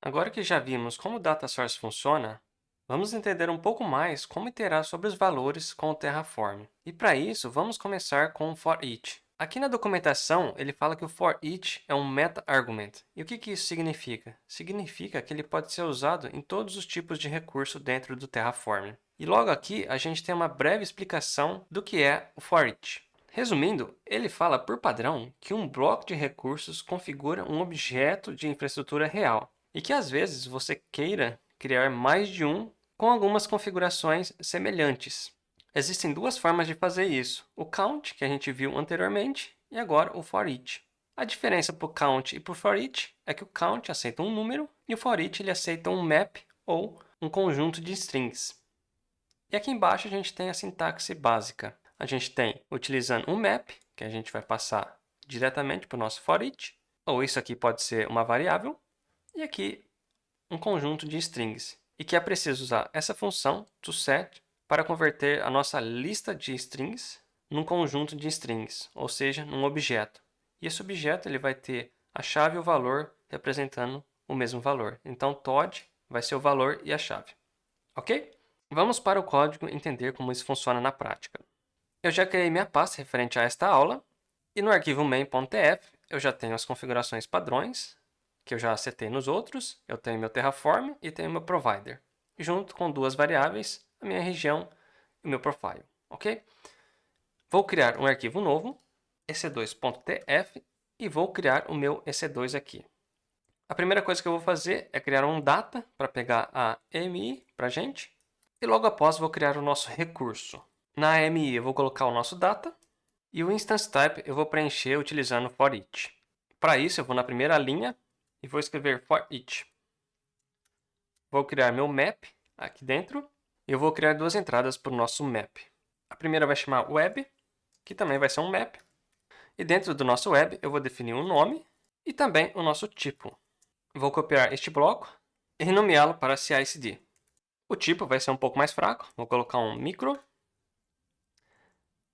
Agora que já vimos como o data source funciona, vamos entender um pouco mais como iterar sobre os valores com o Terraform. E para isso, vamos começar com o for each. Aqui na documentação, ele fala que o for each é um meta-argument. E o que isso significa? Significa que ele pode ser usado em todos os tipos de recurso dentro do Terraform. E logo aqui, a gente tem uma breve explicação do que é o for each. Resumindo, ele fala por padrão que um bloco de recursos configura um objeto de infraestrutura real e que às vezes você queira criar mais de um com algumas configurações semelhantes. Existem duas formas de fazer isso: o count, que a gente viu anteriormente, e agora o for each. A diferença para o count e para o for each é que o count aceita um número e o for each ele aceita um map ou um conjunto de strings. E aqui embaixo a gente tem a sintaxe básica. A gente tem utilizando um map, que a gente vai passar diretamente para o nosso for each, ou isso aqui pode ser uma variável, e aqui um conjunto de strings. E que é preciso usar essa função toSet para converter a nossa lista de strings num conjunto de strings, ou seja, num objeto. E esse objeto ele vai ter a chave e o valor representando o mesmo valor. Então, Todd vai ser o valor e a chave. Ok? Vamos para o código entender como isso funciona na prática. Eu já criei minha pasta referente a esta aula, e no arquivo main.tf eu já tenho as configurações padrões, que eu já setei nos outros. Eu tenho meu Terraform e tenho meu Provider, junto com duas variáveis, a minha região e o meu Profile. Ok? Vou criar um arquivo novo, ec2.tf, e vou criar o meu ec2 aqui. A primeira coisa que eu vou fazer é criar um data para pegar a AMI para a gente. E logo após vou criar o nosso recurso. Na AMI eu vou colocar o nosso data e o instance type eu vou preencher utilizando for each. Para isso eu vou na primeira linha e vou escrever for each. Vou criar meu map aqui dentro e eu vou criar duas entradas para o nosso map. A primeira vai chamar web, que também vai ser um map. E dentro do nosso web eu vou definir um nome e também o nosso tipo. Vou copiar este bloco e renomeá-lo para CI/CD. O tipo vai ser um pouco mais fraco, vou colocar um micro.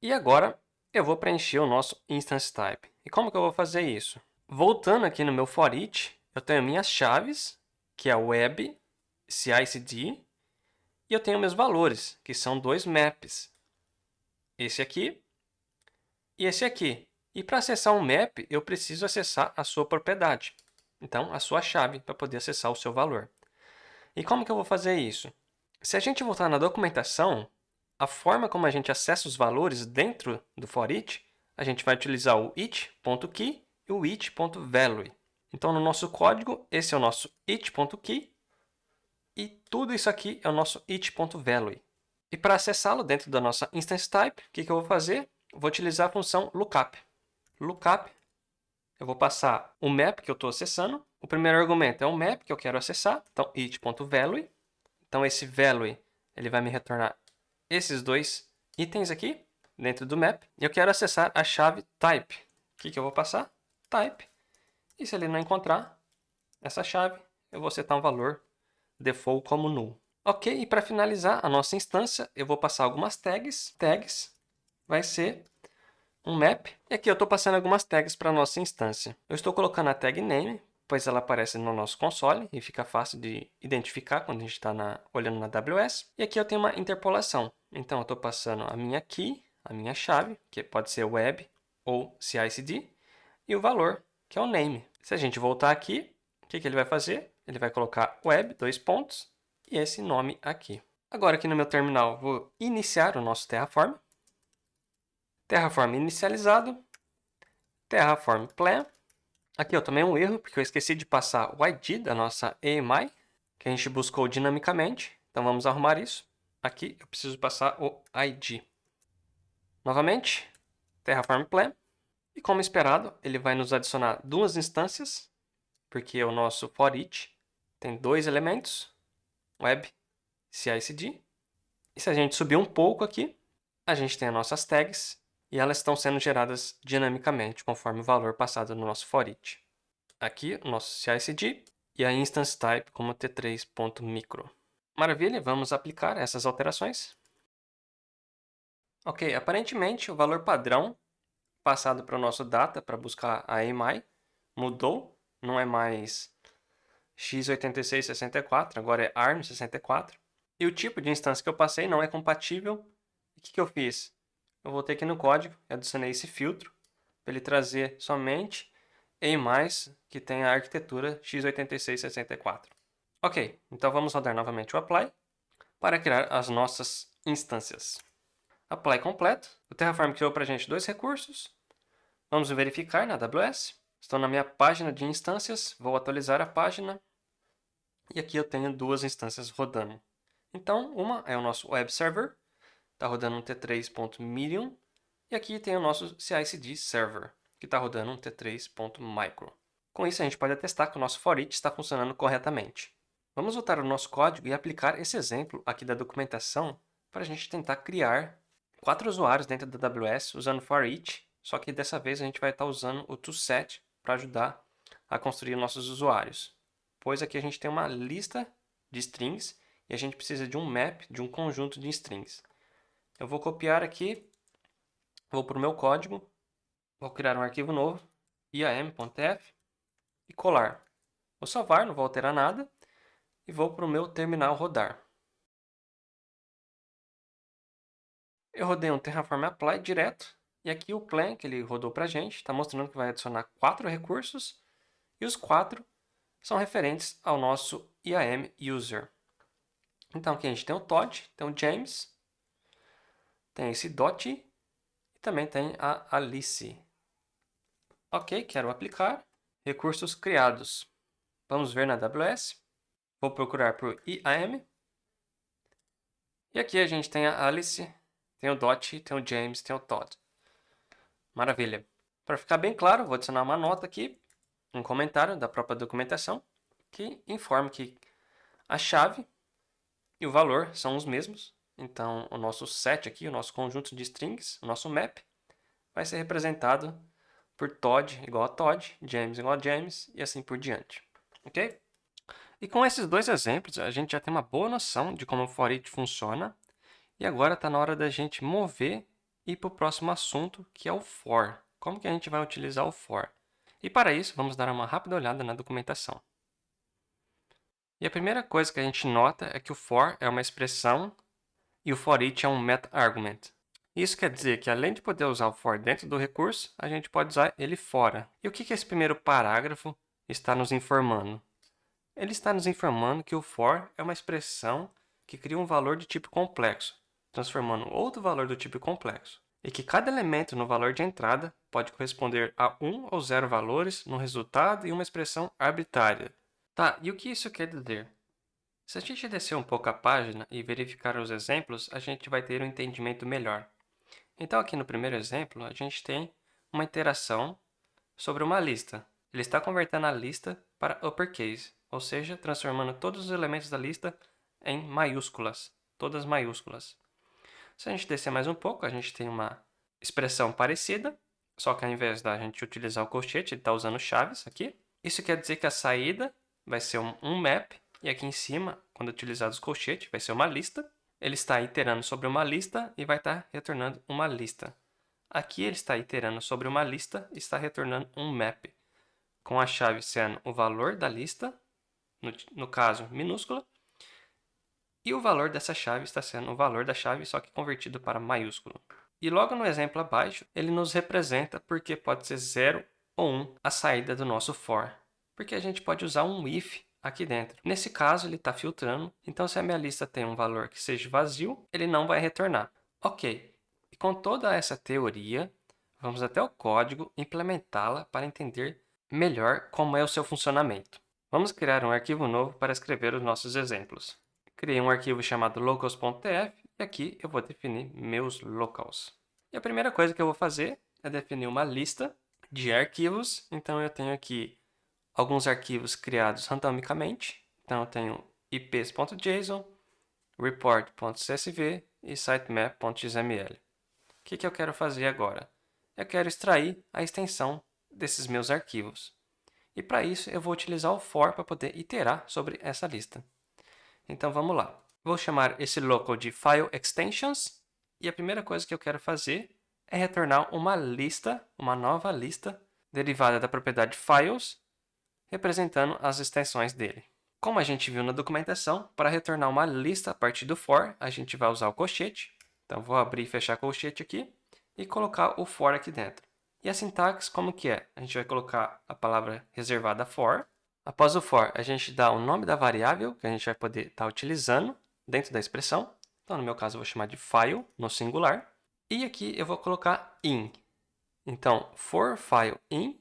E agora eu vou preencher o nosso instance type. E como que eu vou fazer isso? Voltando aqui no meu for each, eu tenho minhas chaves, que é web, CI/CD, e eu tenho meus valores, que são dois maps. Esse aqui e esse aqui. E para acessar um map, eu preciso acessar a sua propriedade. Então, a sua chave para poder acessar o seu valor. E como que eu vou fazer isso? Se a gente voltar na documentação, a forma como a gente acessa os valores dentro do for each, a gente vai utilizar o each.key e o each.value. Então, no nosso código, esse é o nosso each.key e tudo isso aqui é o nosso each.value. E para acessá-lo dentro da nossa instance type, o que eu vou fazer? Vou utilizar a função lookup. Lookup, eu vou passar o map que eu estou acessando. O primeiro argumento é o map que eu quero acessar, então each.value. Então, esse value ele vai me retornar esses dois itens aqui dentro do map. E eu quero acessar a chave type. O que eu vou passar? Type. E se ele não encontrar essa chave, eu vou setar um valor default como null. Ok, e para finalizar a nossa instância, eu vou passar algumas tags. Tags vai ser um map. E aqui eu estou passando algumas tags para a nossa instância. Eu estou colocando a tag name, pois ela aparece no nosso console e fica fácil de identificar quando a gente está olhando na AWS. E aqui eu tenho uma interpolação. Então eu estou passando a minha key, a minha chave, que pode ser web ou CI/CD, e o valor, que é o name. Se a gente voltar aqui, o que ele vai fazer? Ele vai colocar web, dois pontos, e esse nome aqui. Agora aqui no meu terminal, vou iniciar o nosso Terraform. Terraform inicializado. Terraform plan. Aqui eu tomei um erro, porque eu esqueci de passar o ID da nossa AMI, que a gente buscou dinamicamente. Então vamos arrumar isso. Aqui eu preciso passar o ID. Novamente, Terraform plan. E como esperado, ele vai nos adicionar duas instâncias, porque o nosso for each tem dois elementos, web, CI/CD. E se a gente subir um pouco aqui, a gente tem as nossas tags e elas estão sendo geradas dinamicamente conforme o valor passado no nosso for each. Aqui o nosso CI/CD e a instance type como t3.micro. Maravilha, vamos aplicar essas alterações. Ok, aparentemente o valor padrão passado para o nosso data para buscar a AMI mudou, não é mais x86-64, agora é ARM64. E o tipo de instância que eu passei não é compatível. E o que eu fiz? Eu voltei aqui no código e adicionei esse filtro para ele trazer somente em mais que tem a arquitetura x86-64. Ok, então vamos rodar novamente o apply para criar as nossas instâncias. Apply completo. O Terraform criou para a gente 2 recursos. Vamos verificar na AWS. Estou na minha página de instâncias, vou atualizar a página. E aqui eu tenho 2 instâncias rodando. Então, uma é o nosso web server, está rodando um T3.medium. E aqui tem o nosso CI/CD server, que está rodando um T3.micro. Com isso, a gente pode atestar que o nosso for each está funcionando corretamente. Vamos voltar ao nosso código e aplicar esse exemplo aqui da documentação para a gente tentar criar 4 usuários dentro da AWS usando for each, só que dessa vez a gente vai estar usando o toSet para ajudar a construir nossos usuários. Pois aqui a gente tem uma lista de strings e a gente precisa de um map de um conjunto de strings. Eu vou copiar aqui, vou para o meu código, vou criar um arquivo novo, iam.f, e colar. Vou salvar, não vou alterar nada, e vou para o meu terminal rodar. Eu rodei um Terraform Apply direto, e aqui o plan que ele rodou para a gente está mostrando que vai adicionar 4 recursos, e os 4 são referentes ao nosso IAM User. Então aqui a gente tem o Todd, tem o James, tem esse Dottie, e também tem a Alice. Ok, quero aplicar. Recursos criados. Vamos ver na AWS. Vou procurar por IAM. E aqui a gente tem a Alice, tem o Dottie, tem o James, tem o Todd. Maravilha. Para ficar bem claro, vou adicionar uma nota aqui, um comentário da própria documentação, que informa que a chave e o valor são os mesmos. Então, o nosso set aqui, o nosso conjunto de strings, o nosso map, vai ser representado por Todd igual a Todd, James igual a James e assim por diante. Ok? E com esses 2 exemplos, a gente já tem uma boa noção de como o for each funciona. E agora está na hora da gente mover e ir para o próximo assunto, que é o for. Como que a gente vai utilizar o for? E para isso, vamos dar uma rápida olhada na documentação. E a primeira coisa que a gente nota é que o for é uma expressão e o for each é um meta-argument. Isso quer dizer que, além de poder usar o for dentro do recurso, a gente pode usar ele fora. E o que esse primeiro parágrafo está nos informando? Ele está nos informando que o for é uma expressão que cria um valor de tipo complexo, transformando outro valor do tipo complexo, e que cada elemento no valor de entrada pode corresponder a 1 ou 0 valores no resultado e uma expressão arbitrária. Tá, e o que isso quer dizer? Se a gente descer um pouco a página e verificar os exemplos, a gente vai ter um entendimento melhor. Então, aqui no primeiro exemplo, a gente tem uma interação sobre uma lista. Ele está convertendo a lista para uppercase, ou seja, transformando todos os elementos da lista em maiúsculas, todas maiúsculas. Se a gente descer mais um pouco, a gente tem uma expressão parecida, só que ao invés da gente utilizar o colchete, ele está usando chaves aqui. Isso quer dizer que a saída vai ser um map, e aqui em cima, quando utilizado os colchetes, vai ser uma lista. Ele está iterando sobre uma lista e vai estar retornando uma lista. Aqui ele está iterando sobre uma lista e está retornando um map, com a chave sendo o valor da lista, no caso minúscula, e o valor dessa chave está sendo o valor da chave, só que convertido para maiúsculo. E logo no exemplo abaixo, ele nos representa porque pode ser 0 ou 1 a saída do nosso for, porque a gente pode usar um if aqui dentro. Nesse caso, ele está filtrando, então se a minha lista tem um valor que seja vazio, ele não vai retornar. Ok, e com toda essa teoria, vamos até o código implementá-la para entender melhor como é o seu funcionamento. Vamos criar um arquivo novo para escrever os nossos exemplos. Criei um arquivo chamado locals.tf e aqui eu vou definir meus locals. E a primeira coisa que eu vou fazer é definir uma lista de arquivos. Então eu tenho aqui alguns arquivos criados randomicamente. Então eu tenho ips.json, report.csv e sitemap.xml. O que eu quero fazer agora? Eu quero extrair a extensão desses meus arquivos. E para isso eu vou utilizar o for para poder iterar sobre essa lista. Então vamos lá. Vou chamar esse local de File Extensions e a primeira coisa que eu quero fazer é retornar uma lista, uma nova lista derivada da propriedade Files, representando as extensões dele. Como a gente viu na documentação, para retornar uma lista a partir do for, a gente vai usar o colchete. Então, vou abrir e fechar colchete aqui e colocar o for aqui dentro. E a sintaxe, como que é? A gente vai colocar a palavra reservada for. Após o for, a gente dá o nome da variável que a gente vai poder estar utilizando dentro da expressão. Então, no meu caso, eu vou chamar de file, no singular. E aqui eu vou colocar in. Então, for file in,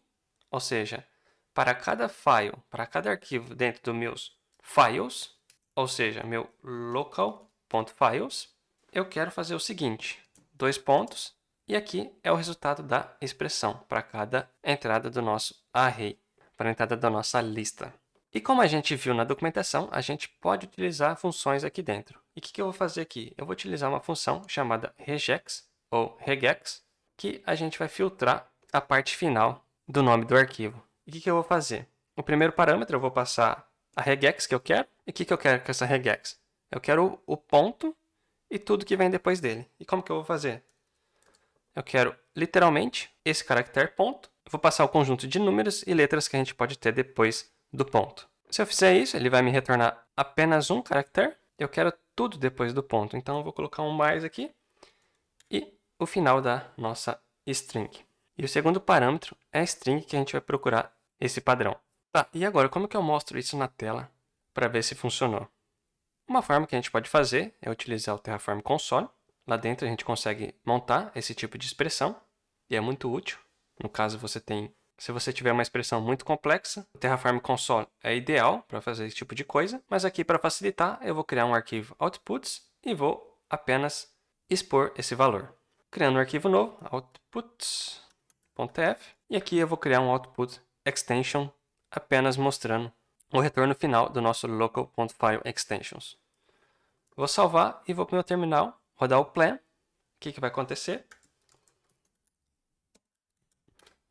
ou seja, para cada file, para cada arquivo dentro dos meus files, ou seja, meu local.files, eu quero fazer o seguinte, 2 pontos, e aqui é o resultado da expressão para cada entrada do nosso array, para a entrada da nossa lista. E como a gente viu na documentação, a gente pode utilizar funções aqui dentro. E o que eu vou fazer aqui? Eu vou utilizar uma função chamada regex, ou regex, que a gente vai filtrar a parte final do nome do arquivo. E o que eu vou fazer? O primeiro parâmetro eu vou passar a regex que eu quero. E o que eu quero com essa regex? Eu quero o ponto e tudo que vem depois dele. E como que eu vou fazer? Eu quero literalmente esse caractere ponto. Eu vou passar o conjunto de números e letras que a gente pode ter depois do ponto. Se eu fizer isso, ele vai me retornar apenas um caractere. Eu quero tudo depois do ponto. Então eu vou colocar um mais aqui e o final da nossa string. E o segundo parâmetro é a string que a gente vai procurar esse padrão. Tá, e agora como que eu mostro isso na tela para ver se funcionou? Uma forma que a gente pode fazer é utilizar o Terraform Console. Lá dentro a gente consegue montar esse tipo de expressão e é muito útil. No caso, se você tiver uma expressão muito complexa, o Terraform Console é ideal para fazer esse tipo de coisa, mas aqui para facilitar eu vou criar um arquivo outputs e vou apenas expor esse valor. Criando um arquivo novo, outputs.f, e aqui eu vou criar um output extension apenas mostrando o retorno final do nosso local.file extensions. Vou salvar e vou para o meu terminal, rodar o plan. O que vai acontecer?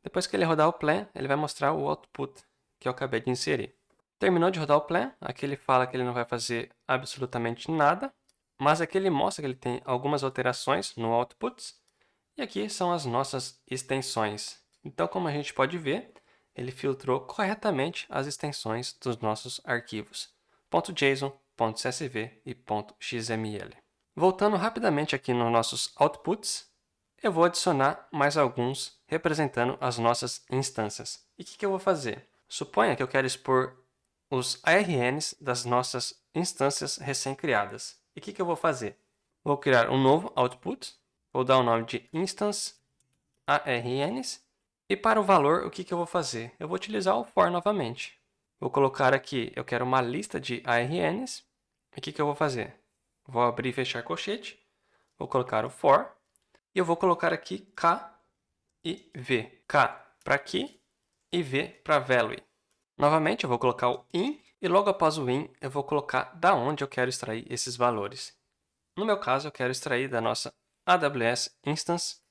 Depois que ele rodar o plan, ele vai mostrar o output que eu acabei de inserir. Terminou de rodar o plan, aqui ele fala que ele não vai fazer absolutamente nada, mas aqui ele mostra que ele tem algumas alterações no outputs, e aqui são as nossas extensões. Então, como a gente pode ver, ele filtrou corretamente as extensões dos nossos arquivos .json, .csv e .xml. Voltando rapidamente aqui nos nossos outputs, eu vou adicionar mais alguns representando as nossas instâncias. E o que eu vou fazer? Suponha que eu quero expor os ARNs das nossas instâncias recém-criadas. E o que eu vou fazer? Vou criar um novo output, vou dar o nome de instance ARNs, e para o valor, o que eu vou fazer? Eu vou utilizar o for novamente. Vou colocar aqui, eu quero uma lista de ARNs, e o que eu vou fazer? Vou abrir e fechar colchete, vou colocar o for, e eu vou colocar aqui K e V. K para key e V para value. Novamente, eu vou colocar o in, e logo após o in, eu vou colocar da onde eu quero extrair esses valores. No meu caso, eu quero extrair da nossa AWS instance.this.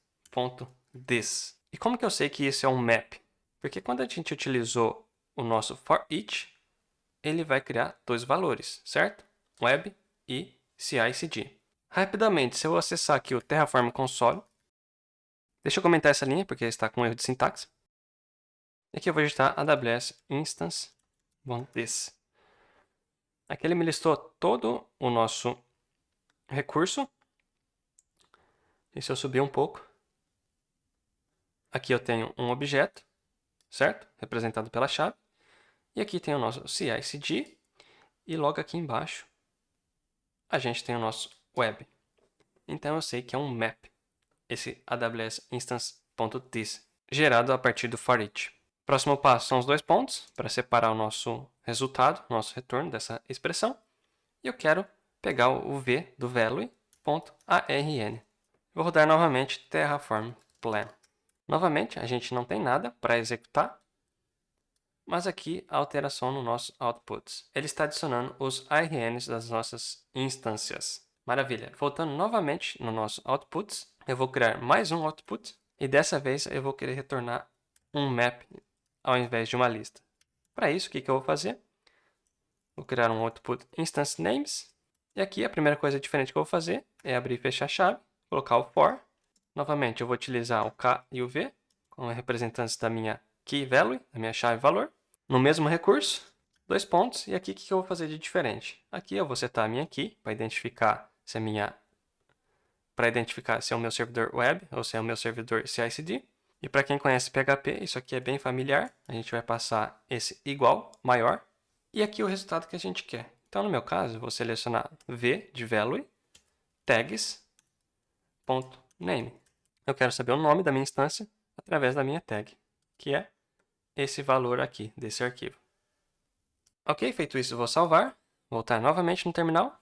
E como que eu sei que isso é um map? Porque quando a gente utilizou o nosso for each, ele vai criar dois valores, certo? Web e CI/CD. Rapidamente, se eu acessar aqui o Terraform Console, deixa eu comentar essa linha porque está com erro de sintaxe. Aqui eu vou digitar AWS instance.this. Aqui ele me listou todo o nosso recurso. E se eu subir um pouco, aqui eu tenho um objeto, certo? Representado pela chave. E aqui tem o nosso CI/CD. E logo aqui embaixo, a gente tem o nosso web. Então eu sei que é um map, esse AWS instance.this, gerado a partir do for each. Próximo passo são os dois pontos, para separar o nosso resultado, nosso retorno dessa expressão. E eu quero pegar o v do value.arn. Vou rodar novamente Terraform Plan. Novamente, a gente não tem nada para executar, mas aqui a alteração no nosso outputs. Ele está adicionando os ARNs das nossas instâncias. Maravilha. Voltando novamente no nosso outputs, eu vou criar mais um output e dessa vez eu vou querer retornar um map ao invés de uma lista. Para isso, o que eu vou fazer? Vou criar um output instance names. E aqui a primeira coisa diferente que eu vou fazer é abrir e fechar a chave, colocar o for. Novamente, eu vou utilizar o K e o V como representantes da minha key value, da minha chave valor. No mesmo recurso, dois pontos, e aqui o que eu vou fazer de diferente? Aqui eu vou setar a minha key para identificar se é o meu servidor web ou se é o meu servidor CI/CD. E para quem conhece PHP, isso aqui é bem familiar. A gente vai passar esse igual, maior, e aqui o resultado que a gente quer. Então, no meu caso, eu vou selecionar v de value, tags.name. Eu quero saber o nome da minha instância através da minha tag, que é esse valor aqui desse arquivo. Ok, feito isso, eu vou salvar, voltar novamente no terminal,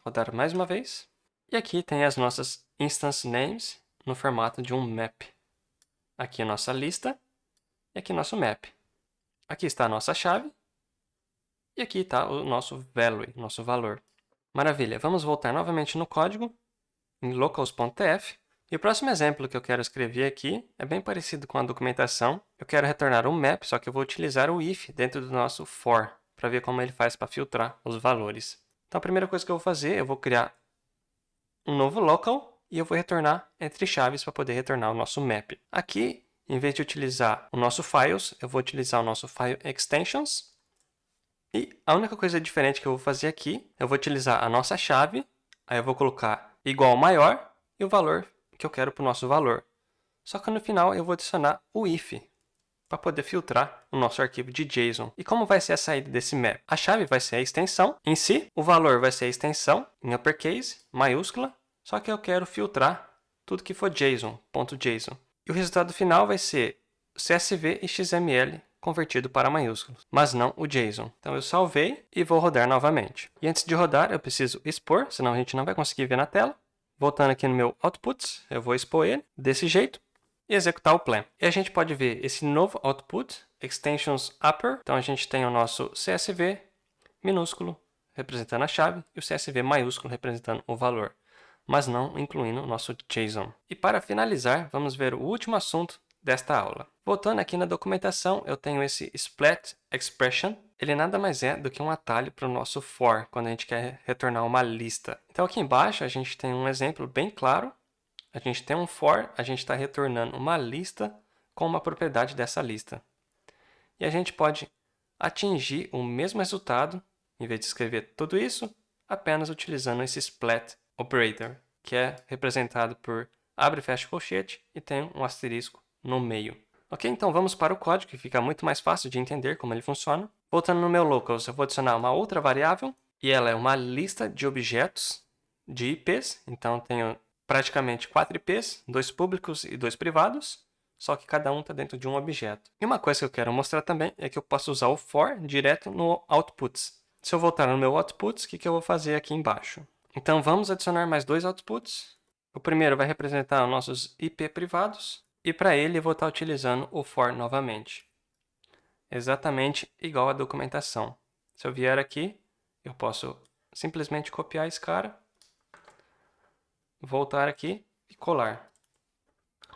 rodar mais uma vez. E aqui tem as nossas instance names no formato de um map. Aqui a nossa lista e aqui nosso map. Aqui está a nossa chave e aqui está o nosso value, nosso valor. Maravilha, vamos voltar novamente no código, em locals.tf. E o próximo exemplo que eu quero escrever aqui é bem parecido com a documentação. Eu quero retornar um map, só que eu vou utilizar o if dentro do nosso for, para ver como ele faz para filtrar os valores. Então a primeira coisa que eu vou fazer, eu vou criar um novo local e eu vou retornar entre chaves para poder retornar o nosso map. Aqui, em vez de utilizar o nosso files, eu vou utilizar o nosso file extensions. E a única coisa diferente que eu vou fazer aqui, eu vou utilizar a nossa chave, aí eu vou colocar igual maior e o valor que eu quero para o nosso valor. Só que no final eu vou adicionar o if, para poder filtrar o nosso arquivo de JSON. E como vai ser a saída desse map? A chave vai ser a extensão em si, o valor vai ser a extensão em uppercase, maiúscula, só que eu quero filtrar tudo que for JSON, .json. E o resultado final vai ser CSV e XML convertido para maiúsculos, mas não o JSON. Então eu salvei e vou rodar novamente. E antes de rodar eu preciso expor, senão a gente não vai conseguir ver na tela. Voltando aqui no meu output, eu vou expor ele desse jeito e executar o plan. E a gente pode ver esse novo output, extensions upper. Então a gente tem o nosso CSV minúsculo representando a chave e o CSV maiúsculo representando o valor, mas não incluindo o nosso JSON. E para finalizar, vamos ver o último assunto desta aula. Voltando aqui na documentação, eu tenho esse split expression. Ele nada mais é do que um atalho para o nosso for, quando a gente quer retornar uma lista. Então aqui embaixo a gente tem um exemplo bem claro. A gente tem um for, a gente está retornando uma lista com uma propriedade dessa lista. E a gente pode atingir o mesmo resultado, em vez de escrever tudo isso, apenas utilizando esse split operator, que é representado por abre e fecha colchete e tem um asterisco no meio. Ok, então vamos para o código, que fica muito mais fácil de entender como ele funciona. Voltando no meu locals, eu vou adicionar uma outra variável, e ela é uma lista de objetos de IPs. Então tenho praticamente 4 IPs, 2 públicos e 2 privados, só que cada um está dentro de um objeto. E uma coisa que eu quero mostrar também é que eu posso usar o for direto no outputs. Se eu voltar no meu outputs, o que eu vou fazer aqui embaixo? Então vamos adicionar mais 2 outputs. O primeiro vai representar os nossos IP privados, e para ele eu vou estar utilizando o for novamente. Exatamente igual à documentação. Se eu vier aqui, eu posso simplesmente copiar esse cara, voltar aqui e colar.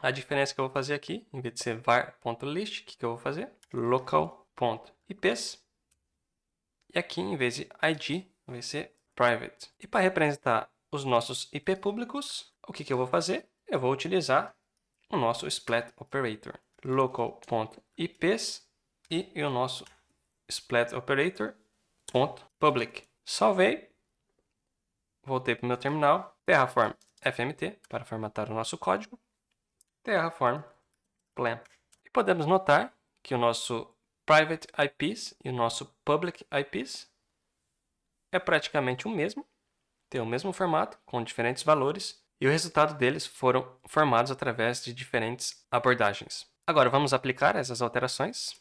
A diferença que eu vou fazer aqui, em vez de ser var.list, o que eu vou fazer? Local.ips. E aqui, em vez de id, vai ser private. E para representar os nossos IP públicos, o que eu vou fazer? Eu vou utilizar o nosso split operator. Local.ips e o nosso split operator .public. Salvei. Voltei para o meu terminal. Terraform fmt para formatar o nosso código. Terraform plan. E podemos notar que o nosso private IPs e o nosso public IPs é praticamente o mesmo, tem o mesmo formato, com diferentes valores, e o resultado deles foram formados através de diferentes abordagens. Agora vamos aplicar essas alterações.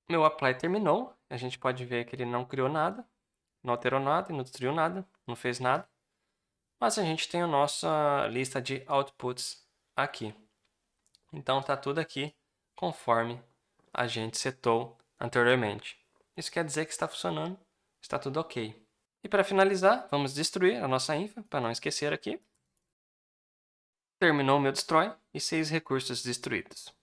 Meu apply terminou, a gente pode ver que ele não criou nada, não alterou nada, não destruiu nada, não fez nada, mas a gente tem a nossa lista de outputs aqui. Então está tudo aqui conforme a gente setou anteriormente. Isso quer dizer que está funcionando, está tudo ok. E para finalizar, vamos destruir a nossa infra, para não esquecer aqui. Terminou o meu destroy e 6 recursos destruídos.